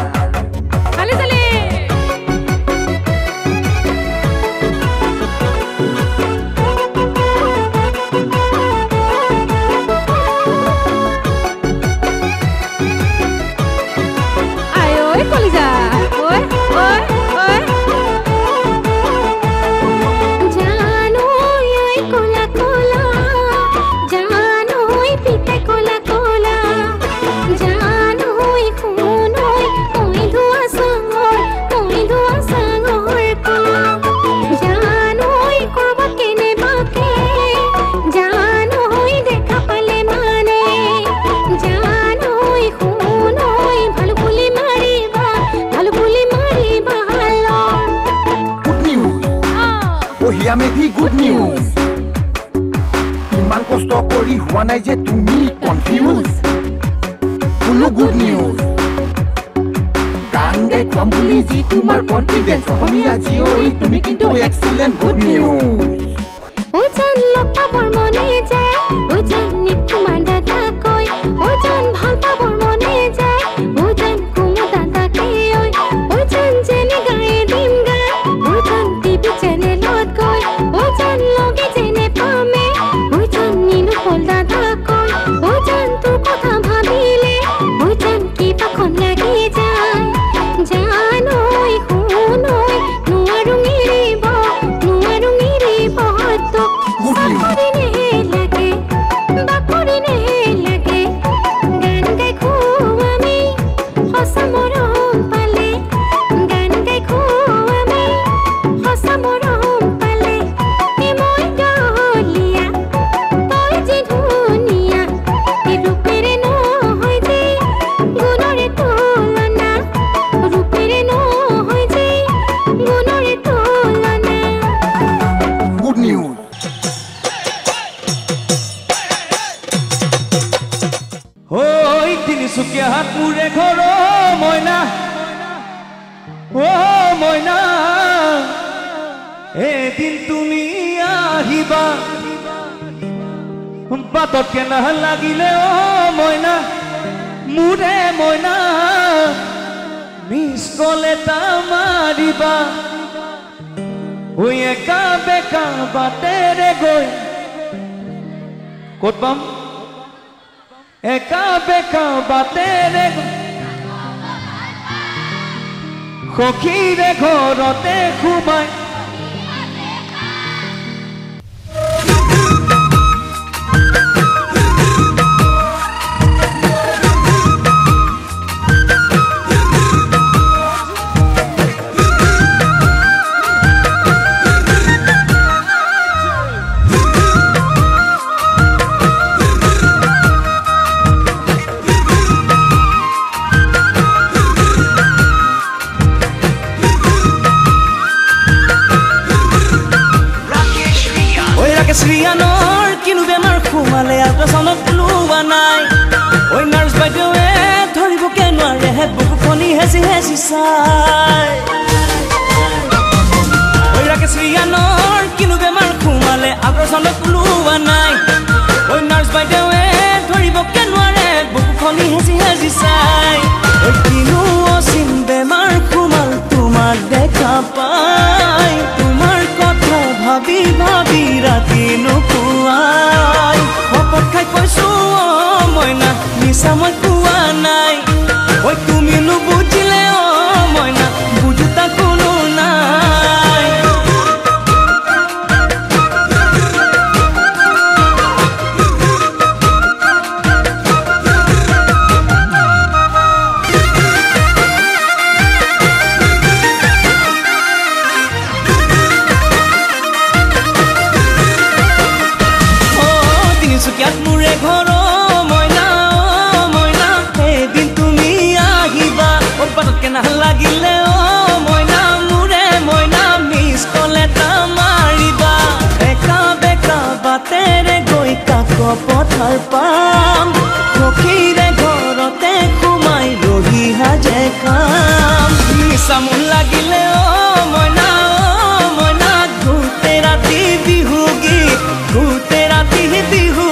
মেধি গুড নিউজ ইমান কষ্ট কৰি হোৱা নাই যে তুমি কনফিউজ ফুলো গুড নিউজ গান গাই খুৱাম বুলি যি তোমাৰ কনফিডেন্স অসমীয়া জীয়ৰী তুমি কিন্তু এক্সিলেণ্ট গুড নিউজ ওজন লপাবৰ মনে যায় ওজন নিকুমাৰ দাদা কৈ ওজন ভাল পাবৰ মনে যায় ওজন কুমু দাদাকে ঐ ওজন যেনে গায়ে দিম গান ওজন টিভি এদিন তুমি আহিবা বাটতকে নালাগিলে অ মইনা মোৰে মইনা মিছ কল এটা মাৰিবা ঐ একা বেকা বাটেৰে গৈ ক'ত পাম একা বেকা বাটেৰে সখীৰে ঘৰতে সোমাই শ্ৰীয়ানৰ কিনো বেমাৰ সোমালে আল্ট্ৰাচাউণ্ডত ওলোৱা নাই ঐ নাৰ্ছ বাইদেৱে ধৰিবকে নোৱাৰে হে বুকুখনি হেঁচি হেঁচি চাই ঐ ৰাকেশ শ্ৰীয়ানৰ কিনো বেমাৰ সোমালে আল্ট্ৰাচাউণ্ডত ওলোৱা নাই ঐ নাৰ্ছ বাইদেৱে ধৰিবকে নোৱাৰে বুকুখনি হেঁচি হেঁচি চাই ঐ কিনো অচিন বেমাৰ সোমাল তোমাৰ দেখা পাই তোমাৰ কথা ভাবি ভাবি ৰাতি নোপোৱাই শপত খাই কৈছো অ মইনা মিছা মই কোৱা নাই ঐ তুমি নুবুজিলে অ মইনা বুজোতা কোনো নাই মোৰে ঘৰ মইনা মইনা এদিন তুমি আহিবা বাটতকে নালাগিলে অ মইনা মোৰে মইনা মিছ কল এটা মাৰিবা একা বেকা বাটেৰে গৈ কাক পথাৰ পাম সখীৰে ঘৰতে সোমাই ৰহি সাজে কাম মিছা মোৰ লাগিলে অ মইনা গোটেই ৰাতি বিহু গীত গোটেই ৰাতি বিহু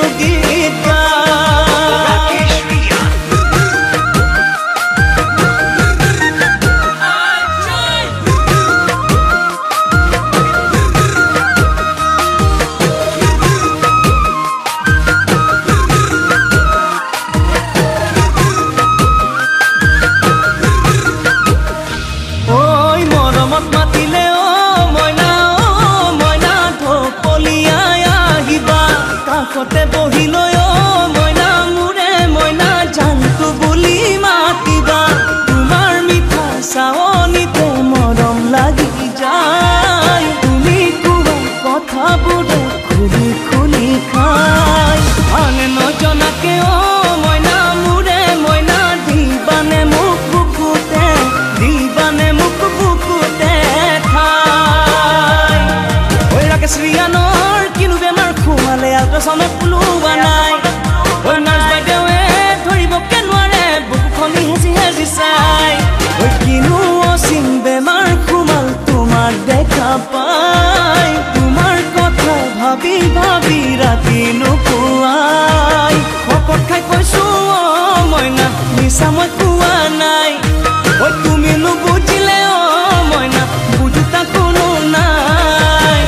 কাষতে বহিলৈ অ মইনা মোৰে মইনা জানটো বুলি মাতিবা তোমাৰ মিঠা চাৱনিতে মৰম লাগি যায় তুমি কোৱা কথাবোৰে খুলি খুলি খাই আনে নজনাকে অ মইনা মোৰে মইনা দিবানে মোক বুকুতে ঠাই ঐ ৰাকেশ শ্ৰীয়ানৰ কিনো বেমাৰ সোমালে আল্ট্ৰাচাউণ্ডত ওলোৱা নাই ঐ নাৰ্ছ বাইদেৱে ধৰিবকে নোৱাৰে বুকুখনি হেঁচি হেঁচি চাই ঐ কিনো অচিন বেমাৰ সোমাল তোমাৰ দেখা পাই তোমাৰ কথা ভাবি ভাবি ৰাতি নোপোৱাই শপত খাই কৈছো অ মইনা মিছা মই কোৱা নাই ঐ তুমি নুবুজিলে অ মইনা বুজোতা কোনো নাই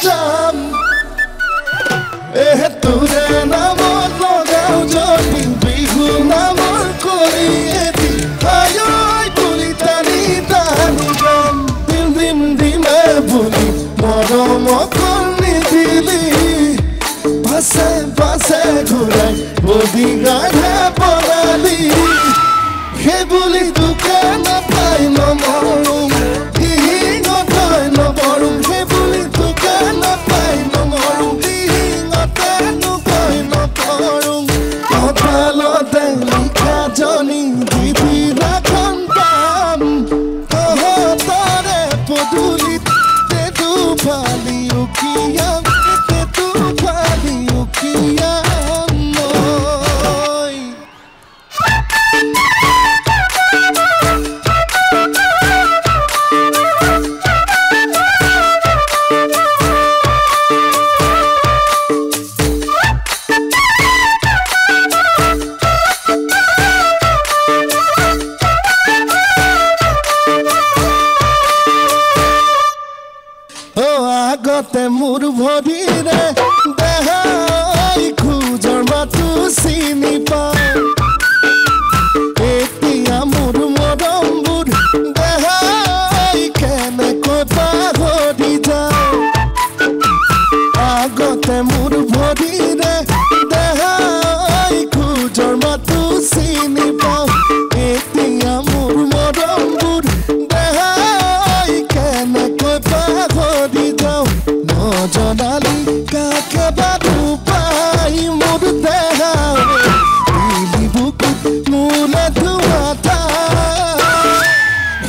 যাম তোৰে নামত লগাও যদি বিহু নামৰ কৰি এটি আই বুলি টানি টানি গাম দিম দিম দিমে বুলি মৰম কৰি দিলি পাছে পাছে ঘূৰাই বডি গাঢ়ে পলালি সেই বুলি তোকে নাপাই নমৰুম দিহিঙতৈ নবৰুম সেই বুলি তোকে নাপাই নমৰুম দিহিঙতে নোকৈ নপৰুম কপালতে লিখা জনী দিদিনাখন পাম তহঁতৰে পদূলিত তেটো ফালি উকিয়াম তেটো ফালি উকিয়াম মই আগতে মোৰ ভৰিৰে দেহাই খোজৰ মাতো চিনি পাওঁ এতিয়া মোৰ মৰমবোৰ দেহাই কেনেকৈ পাহৰি যাওঁ আগতে মোৰ ভৰিৰে দেহাই খোজৰ মাতো চিনি পাওঁ এতিয়া মোৰ মৰমবোৰ দেহাই কেনেকৈ পাহৰি যাওঁ নজনালি কাকে বাদু পাই মোৰ দেহাই দিলি বুকুত মোলে ধোঁৱাটা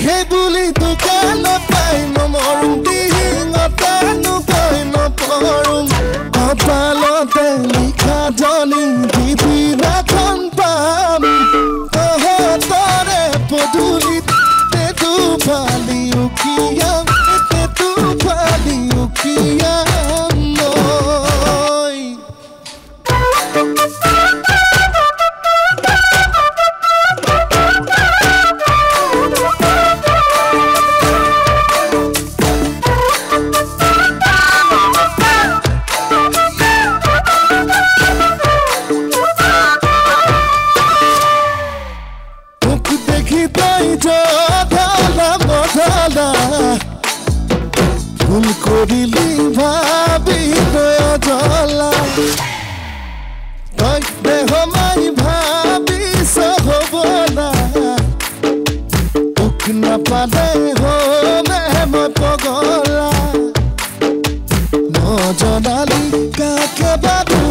সেই বুলি তোকে নাপাই নমৰুম দিহিঙতে নোকৈ নপৰুম কপালতে লিখা জনী দিদিনাখন পাম তহঁতৰে পদূলিত তেটো ফালি উকিয়াম তেটো ফালি উকিয়াম মই তোক দেখি তই ঢলা মধলা ভুল কৰিলি ভাবি জ্বলা তই দেহমাই ভাবিছ হ'বলা তোক নাপালে হ'লে মই পগলা নজনালি কাকে বাদু